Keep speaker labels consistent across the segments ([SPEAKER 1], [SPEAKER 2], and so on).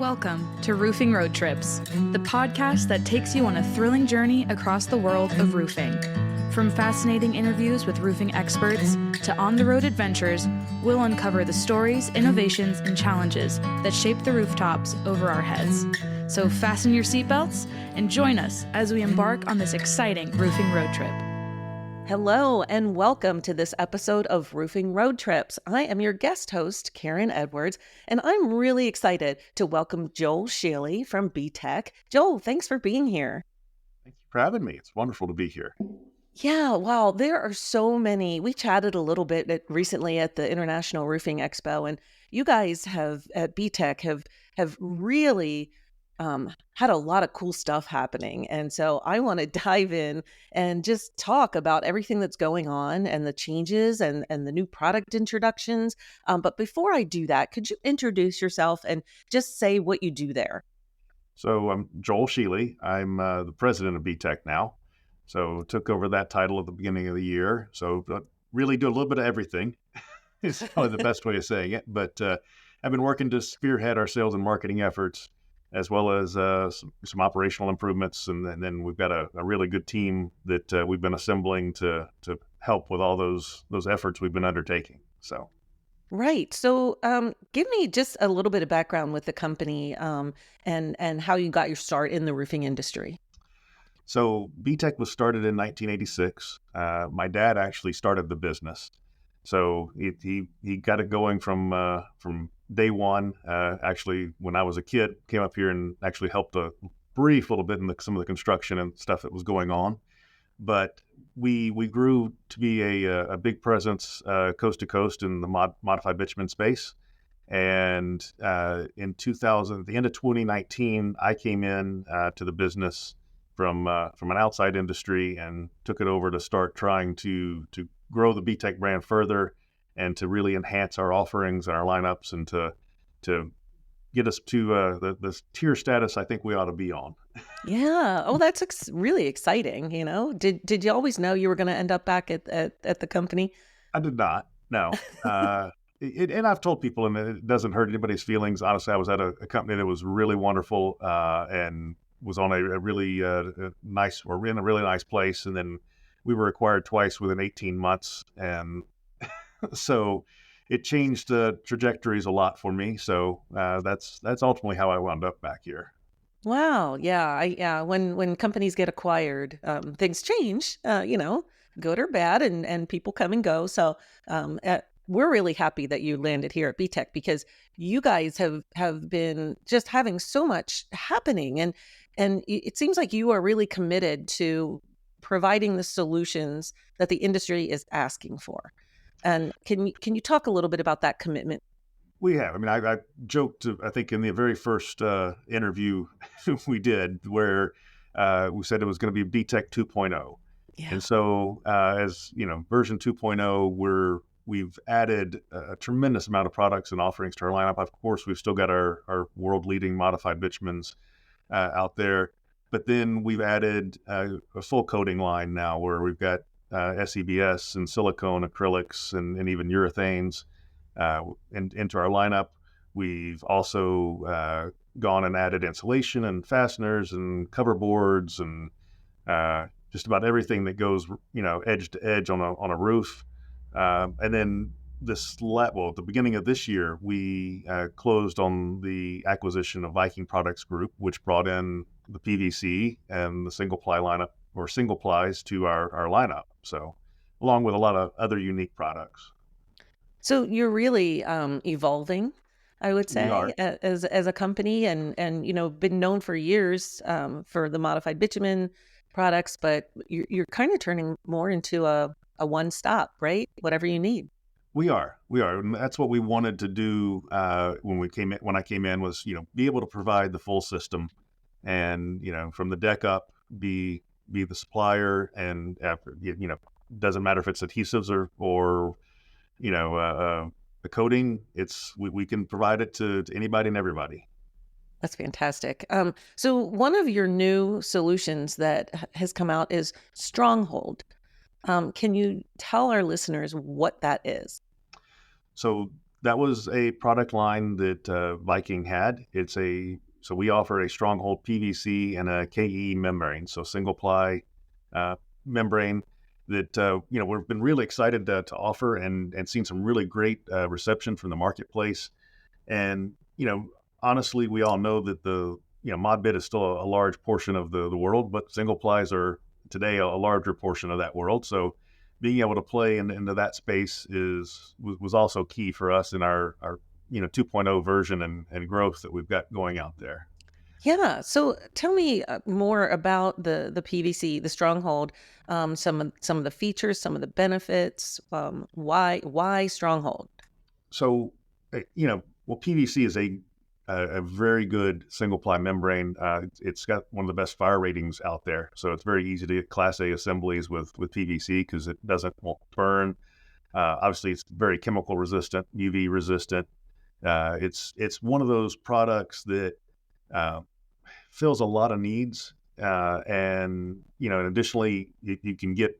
[SPEAKER 1] Welcome to Roofing Road Trips, the podcast that takes you on a thrilling journey across the world of roofing. From fascinating interviews with roofing experts to on-the-road adventures, we'll uncover the stories, innovations, and challenges that shape the rooftops over our heads. So fasten your seatbelts and join us as we embark on this exciting roofing road trip.
[SPEAKER 2] Hello and welcome to this episode of Roofing Road Trips. I am your guest host, Karen Edwards, and I'm really excited to welcome Joel Shealey from Bitec. Joel, thanks for being here.
[SPEAKER 3] Thank you for having me. It's wonderful to be here.
[SPEAKER 2] Yeah, wow, there are so many. We chatted a little bit recently at the International Roofing Expo, and you guys have at Bitec have really had a lot of cool stuff happening. And so I want to dive in and just talk about everything that's going on and the changes and the new product introductions. But before I do that, could you introduce yourself and just say what you do there?
[SPEAKER 3] So I'm Joel Shealey. I'm the president of Bitec now. So took over that title at the beginning of the year. So really do a little bit of everything is probably the best way of saying it. But I've been working to spearhead our sales and marketing efforts, as well as some operational improvements. And then we've got a really good team that we've been assembling to help with all those efforts we've been undertaking. So.
[SPEAKER 2] Right. So give me just a little bit of background with the company and how you got your start in the roofing industry.
[SPEAKER 3] So Bitec was started in 1986. My dad actually started the business. So he got it going from day one. Actually, when I was a kid, came up here and actually helped a brief little bit in some of the construction and stuff that was going on. But we grew to be a big presence coast to coast in the modified bitumen space. And in 2000, at the end of 2019, I came in to the business from an outside industry and took it over to start trying to grow the Bitec brand further and to really enhance our offerings and our lineups and to get us to the tier status I think we ought to be on.
[SPEAKER 2] Yeah. Oh, that's really exciting. You know, did you always know you were going to end up back at the company?
[SPEAKER 3] I did not. No. And I've told people, and it doesn't hurt anybody's feelings. Honestly, I was at a company that was really wonderful and was on a really nice, or in a really nice place. And then we were acquired twice within 18 months. And so it changed trajectories a lot for me. So that's ultimately how I wound up back here.
[SPEAKER 2] Wow. Yeah. When companies get acquired, things change, good or bad, and people come and go. So we're really happy that you landed here at Bitec because you guys have been just having so much happening. And it seems like you are really committed to providing the solutions that the industry is asking for. And can you talk a little bit about that commitment?
[SPEAKER 3] We have. I mean, I joked, I think, in the very first interview we did where we said it was going to be Bitec 2.0.
[SPEAKER 2] Yeah.
[SPEAKER 3] And so as, version 2.0, we've added a tremendous amount of products and offerings to our lineup. Of course, we've still got our world-leading modified bitumens out there. But then we've added a full coating line now where we've got SEBS and silicone acrylics and even urethanes into our lineup. We've also gone and added insulation and fasteners and cover boards and just about everything that goes, edge to edge on a roof. And then at the beginning of this year, we closed on the acquisition of Viking Products Group, which brought in the PVC and the single ply lineup or single plies to our lineup. So along with a lot of other unique products.
[SPEAKER 2] So you're really evolving, I would say,
[SPEAKER 3] We are.
[SPEAKER 2] as a company, and been known for years for the modified bitumen products, but you're kind of turning more into a one stop, right? Whatever you need.
[SPEAKER 3] We are. And that's what we wanted to do when I came in was, be able to provide the full system and, from the deck up, be the supplier, and after, doesn't matter if it's adhesives or the coating, we can provide it to anybody and everybody.
[SPEAKER 2] That's fantastic. So one of your new solutions that has come out is StrongHold. Can you tell our listeners what that is?
[SPEAKER 3] So That was a product line that Viking had. So we offer a StrongHold PVC and a KE membrane, so single ply membrane that we've been really excited to offer and seen some really great reception from the marketplace. And honestly, we all know that the mod bit is still a large portion of the world, but single plies are today a larger portion of that world. So being able to play into that space was also key for us in our 2.0 version and growth that we've got going out there.
[SPEAKER 2] Yeah. So tell me more about the PVC, the Stronghold, some of the features, some of the benefits. Why Stronghold?
[SPEAKER 3] So PVC is a very good single ply membrane. It's got one of the best fire ratings out there, so it's very easy to get Class A assemblies with PVC because it won't burn. Obviously, it's very chemical resistant, UV resistant. It's one of those products that fills a lot of needs, and additionally, you can get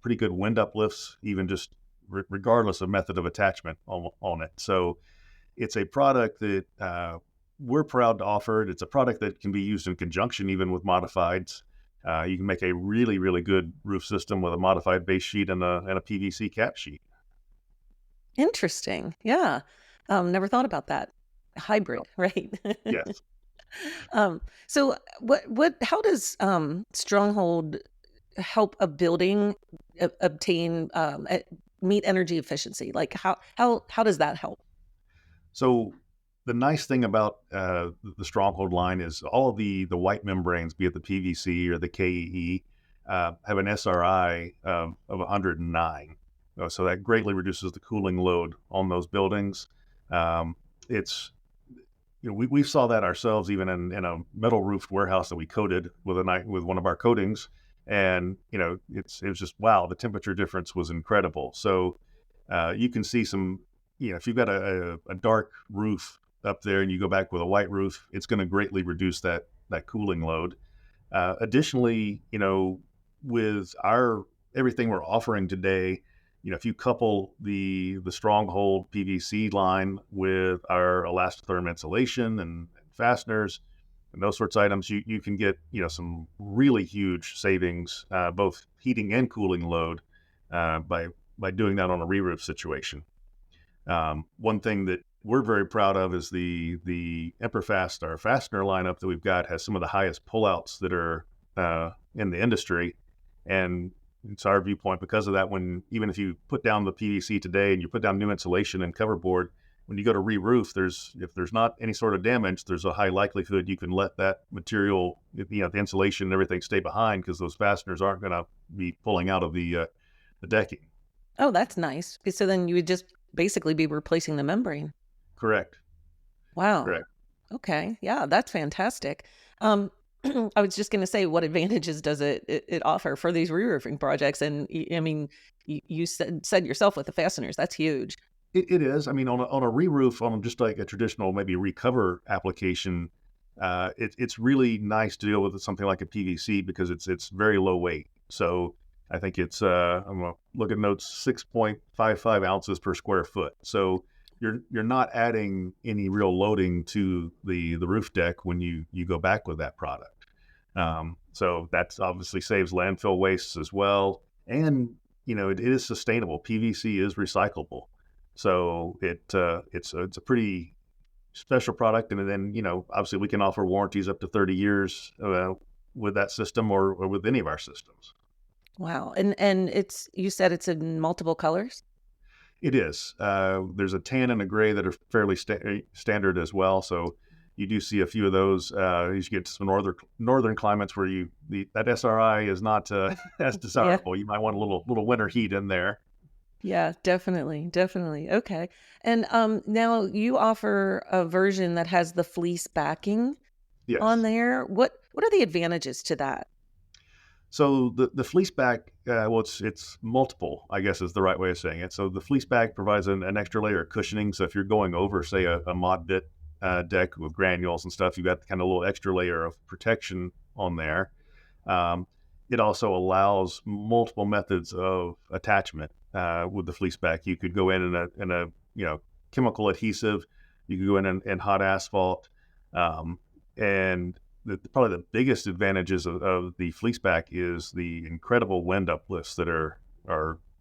[SPEAKER 3] pretty good wind uplifts, even just regardless of method of attachment on it. So it's a product that we're proud to offer. It's a product that can be used in conjunction even with modifieds. You can make a really, really good roof system with a modified base sheet and a PVC cap sheet.
[SPEAKER 2] Interesting. Yeah. Never thought about that. Hybrid, right?
[SPEAKER 3] Yes.
[SPEAKER 2] So how does Stronghold help a building obtain meet energy efficiency? Like how does that help?
[SPEAKER 3] So the nice thing about the Stronghold line is all of the white membranes, be it the PVC or the KE, have an SRI of 109. So that greatly reduces the cooling load on those buildings. It's we saw that ourselves even in a metal roofed warehouse that we coated with one of our coatings, and it was just wow, the temperature difference was incredible. So you can see some. If you've got a dark roof up there and you go back with a white roof, it's going to greatly reduce that cooling load. Additionally, with everything we're offering today, if you couple the Stronghold PVC line with our Elastotherm insulation and fasteners and those sorts of items, you can get some really huge savings, both heating and cooling load, by doing that on a re-roof situation. One thing that we're very proud of is the Emperfast, our fastener lineup that we've got, has some of the highest pullouts that are in the industry. And it's our viewpoint because of that, even if you put down the PVC today and you put down new insulation and cover board, when you go to re-roof, if there's not any sort of damage, there's a high likelihood you can let that material, the insulation and everything stay behind because those fasteners aren't going to be pulling out of the decking.
[SPEAKER 2] Oh, that's nice. So then you would just basically be replacing the membrane.
[SPEAKER 3] Correct.
[SPEAKER 2] Wow.
[SPEAKER 3] Correct.
[SPEAKER 2] Okay. Yeah, that's fantastic. I was just going to say, what advantages does it offer for these re-roofing projects? And I mean, you said yourself with the fasteners, that's huge.
[SPEAKER 3] It is. I mean, on a re-roof, on just like a traditional maybe recover application, it's really nice to deal with something like a PVC because it's very low weight. So I think it's I'm gonna look at notes, 6.55 ounces per square foot. So you're not adding any real loading to the roof deck when you go back with that product. So that obviously saves landfill wastes as well, and it is sustainable. PVC is recyclable, so it's a pretty special product. And then obviously we can offer warranties up to 30 years with that system or with any of our systems.
[SPEAKER 2] Wow. And you said it's in multiple colors?
[SPEAKER 3] It is. There's a tan and a gray that are fairly standard as well. So you do see a few of those. You get to some northern climates where that SRI is not as desirable. You might want a little winter heat in there.
[SPEAKER 2] Yeah, definitely. Okay. And now you offer a version that has the fleece backing on
[SPEAKER 3] Yes.
[SPEAKER 2] there. What are the advantages to that?
[SPEAKER 3] So the fleece back, it's multiple, I guess is the right way of saying it. So the fleece back provides an extra layer of cushioning. So if you're going over, say, a mod bit deck with granules and stuff, you've got kind of a little extra layer of protection on there. It also allows multiple methods of attachment with the fleece back. You could go in a chemical adhesive. You can go in and hot asphalt. And probably the biggest advantages of the fleeceback is the incredible wind uplifts that are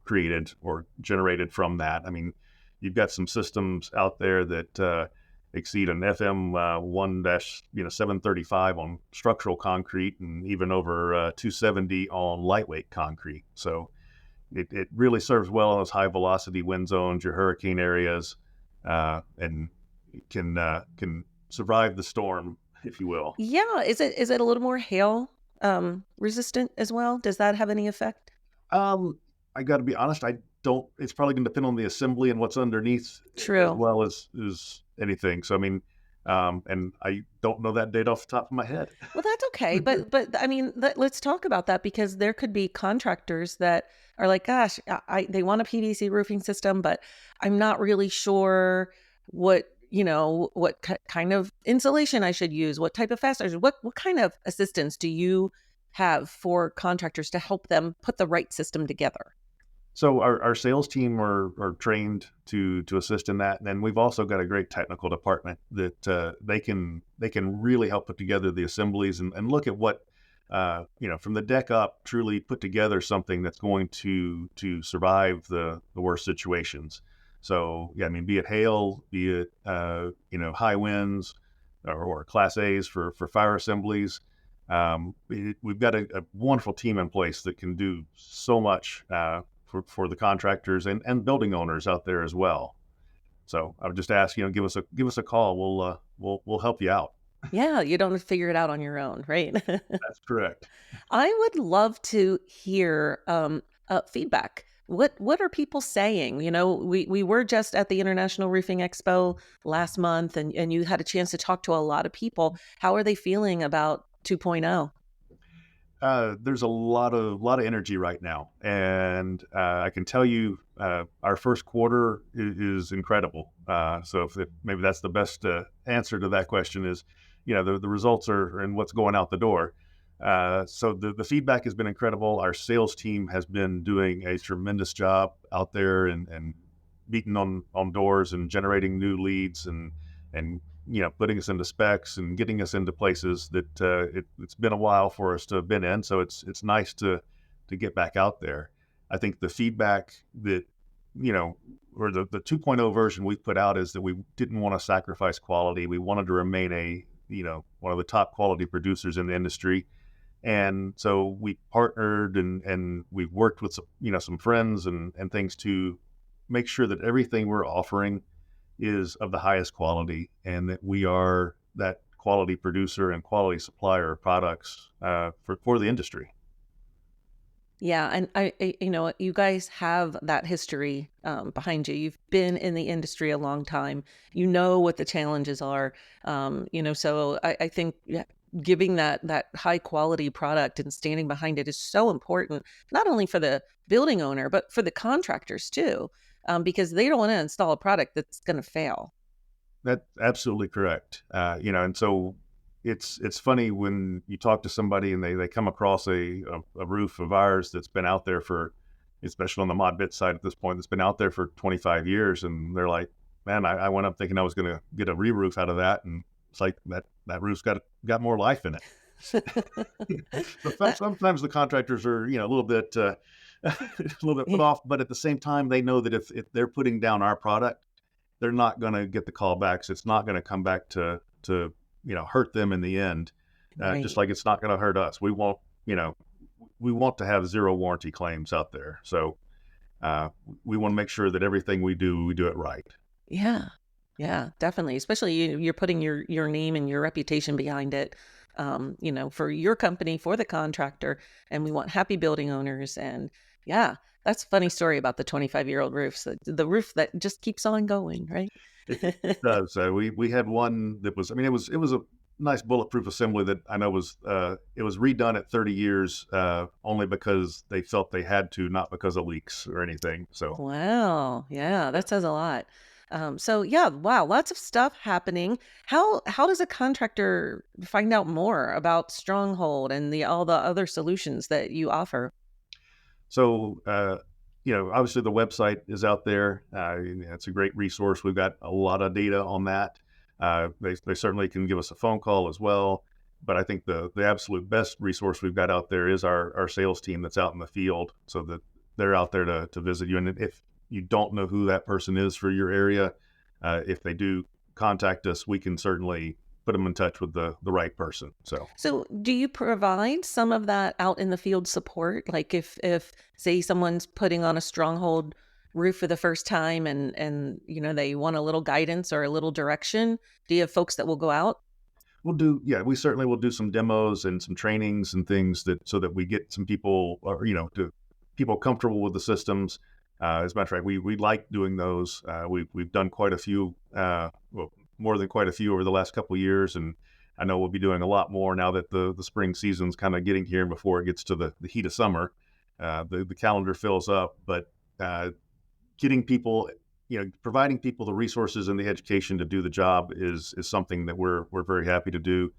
[SPEAKER 3] created or generated from that. I mean, you've got some systems out there that exceed an FM 1-735 on structural concrete, and even over 270 on lightweight concrete. So it really serves well in those high velocity wind zones, your hurricane areas, and can survive the storm, if you will.
[SPEAKER 2] Yeah. Is it a little more hail resistant as well? Does that have any effect?
[SPEAKER 3] I got to be honest, I don't. It's probably going to depend on the assembly and what's underneath,
[SPEAKER 2] True.
[SPEAKER 3] as well as anything. So I mean, and I don't know that data off the top of my head.
[SPEAKER 2] Well, that's okay. But I mean, let's talk about that, because there could be contractors that are like, gosh, they want a PVC roofing system, but I'm not really sure what kind of insulation I should use, what type of fasteners, what kind of assistance do you have for contractors to help them put the right system together?
[SPEAKER 3] So our sales team are trained to assist in that, and then we've also got a great technical department that they can really help put together the assemblies and look at what from the deck up, truly put together something that's going to survive the worst situations. So yeah, I mean, be it hail, be it high winds, or Class A's for fire assemblies. We've got a wonderful team in place that can do so much for the contractors and building owners out there as well. So I would just ask, give us a call. We'll help you out.
[SPEAKER 2] Yeah, you don't have to figure it out on your own, right?
[SPEAKER 3] That's correct.
[SPEAKER 2] I would love to hear feedback. What are people saying? We were just at the International Roofing Expo last month, and you had a chance to talk to a lot of people. How are they feeling about 2.0?
[SPEAKER 3] There's a lot of energy right now, and I can tell you our first quarter is incredible. So if maybe that's the best answer to that question is, the results are and what's going out the door. So the feedback has been incredible. Our sales team has been doing a tremendous job out there and beating on doors and generating new leads and putting us into specs and getting us into places that it's been a while for us to have been in. So it's nice to get back out there. I think the feedback that, or the 2.0 version we put out is that we didn't want to sacrifice quality. We wanted to remain one of the top quality producers in the industry. And so we partnered and we've worked with some friends and things to make sure that everything we're offering is of the highest quality, and that we are that quality producer and quality supplier of products for the industry.
[SPEAKER 2] Yeah, and you guys have that history behind you. You've been in the industry a long time. You know what the challenges are. So I think giving that high quality product and standing behind it is so important, not only for the building owner, but for the contractors too, because they don't want to install a product that's going to fail.
[SPEAKER 3] That's absolutely correct. And so it's funny when you talk to somebody and they come across a roof of ours that's been out there for, especially on the mod bit side at this point, that's been out there for 25 years. And they're like, man, I went up thinking I was going to get a re-roof out of that. And it's like that roof's got more life in it. But sometimes the contractors are, a little bit put off, but at the same time, they know that if they're putting down our product, they're not going to get the callbacks. It's not going to come back to hurt them in the end.
[SPEAKER 2] Right.
[SPEAKER 3] Just like it's not going to hurt us. We want to have zero warranty claims out there. So we want to make sure that everything we do it right.
[SPEAKER 2] Yeah, definitely. Especially you're putting your name and your reputation behind it, for your company, for the contractor, and we want happy building owners. And yeah, that's a funny story about the 25-year-old roofs, the roof that just keeps on going, right?
[SPEAKER 3] It does. We had one that was, it was a nice bulletproof assembly that I know it was redone at 30 years only because they felt they had to, not because of leaks or anything. So
[SPEAKER 2] Wow. Yeah, that says a lot. So yeah, wow, lots of stuff happening. How does a contractor find out more about StrongHold and all the other solutions that you offer?
[SPEAKER 3] So obviously the website is out there. It's a great resource. We've got a lot of data on that. They certainly can give us a phone call as well. But I think the absolute best resource we've got out there is our sales team that's out in the field, so that they're out there to visit you. And if you don't know who that person is for your area, if they do contact us, we can certainly put them in touch with the right person.
[SPEAKER 2] So do you provide some of that out in the field support? Like if say someone's putting on a StrongHold roof for the first time and they want a little guidance or a little direction, do you have folks that will go out?
[SPEAKER 3] We certainly will do some demos and some trainings and things so that we get some people, to people comfortable with the systems. As a matter of fact, we like doing those. We've done quite a few, more than quite a few over the last couple of years, and I know we'll be doing a lot more now that the spring season's kind of getting here before it gets to the heat of summer. The calendar fills up, but getting people, providing people the resources and the education to do the job is something that we're very happy to do.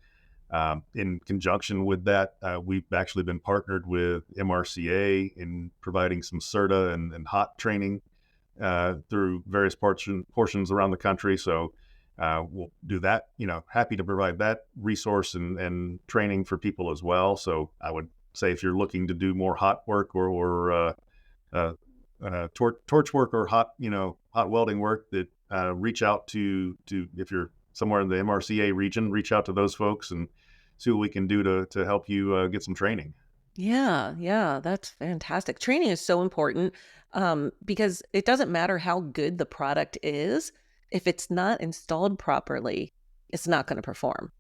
[SPEAKER 3] In conjunction with that, we've actually been partnered with MRCA in providing some CERTA and hot training through various portions around the country. So we'll do that. Happy to provide that resource and training for people as well. So I would say if you're looking to do more hot work or torch work or hot welding work, that reach out to if you're somewhere in the MRCA region, reach out to those folks and see what we can do to help you get some training.
[SPEAKER 2] Yeah, that's fantastic. Training is so important because it doesn't matter how good the product is. If it's not installed properly, it's not going to perform.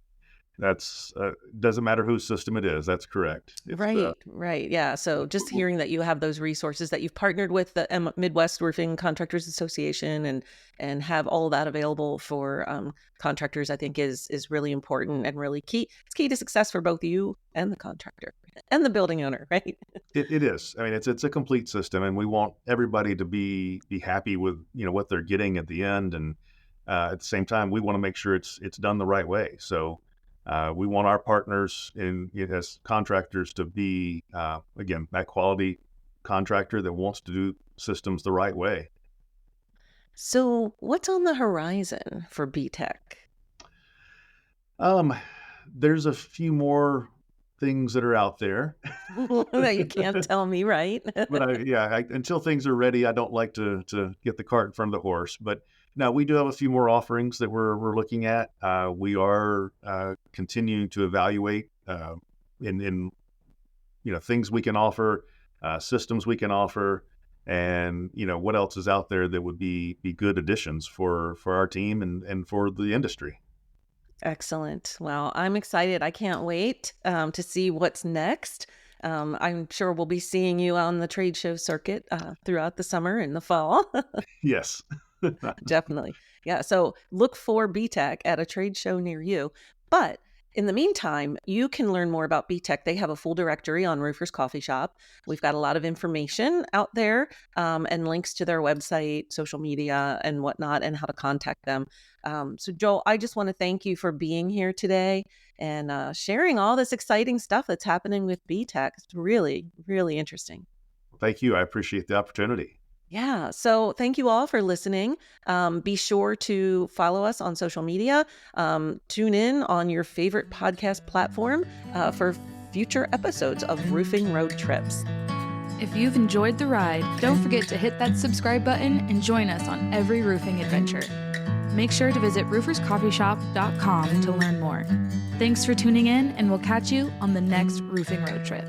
[SPEAKER 3] That's doesn't matter whose system it is. That's correct.
[SPEAKER 2] Right. Yeah. So just hearing that you have those resources, that you've partnered with the Midwest Roofing Contractors Association and have all of that available for contractors, I think is really important and really key. It's key to success for both you and the contractor and the building owner, right?
[SPEAKER 3] It is. I mean, it's a complete system, and we want everybody to be happy with what they're getting at the end, and at the same time, we want to make sure it's done the right way. So. We want our partners as contractors to be, again, that quality contractor that wants to do systems the right way.
[SPEAKER 2] So what's on the horizon for Bitec?
[SPEAKER 3] There's a few more things that are out there.
[SPEAKER 2] That you can't tell me, right?
[SPEAKER 3] But until things are ready, I don't like to get the cart in front of the horse. But now we do have a few more offerings that we're looking at. We are continuing to evaluate in things we can offer, systems we can offer, and what else is out there that would be good additions for our team and for the industry.
[SPEAKER 2] Excellent. Well, I'm excited. I can't wait to see what's next. I'm sure we'll be seeing you on the trade show circuit throughout the summer and the fall.
[SPEAKER 3] Yes.
[SPEAKER 2] Definitely. Yeah. So look for Bitec at a trade show near you. But in the meantime, you can learn more about Bitec. They have a full directory on Roofers Coffee Shop. We've got a lot of information out there and links to their website, social media, and whatnot, and how to contact them. So Joel, I just want to thank you for being here today and sharing all this exciting stuff that's happening with Bitec. It's really, really interesting.
[SPEAKER 3] Thank you. I appreciate the opportunity.
[SPEAKER 2] Yeah. So thank you all for listening. Be sure to follow us on social media. Tune in on your favorite podcast platform for future episodes of Roofing Road Trips.
[SPEAKER 1] If you've enjoyed the ride, don't forget to hit that subscribe button and join us on every roofing adventure. Make sure to visit rooferscoffeeshop.com to learn more. Thanks for tuning in, and we'll catch you on the next Roofing Road Trip.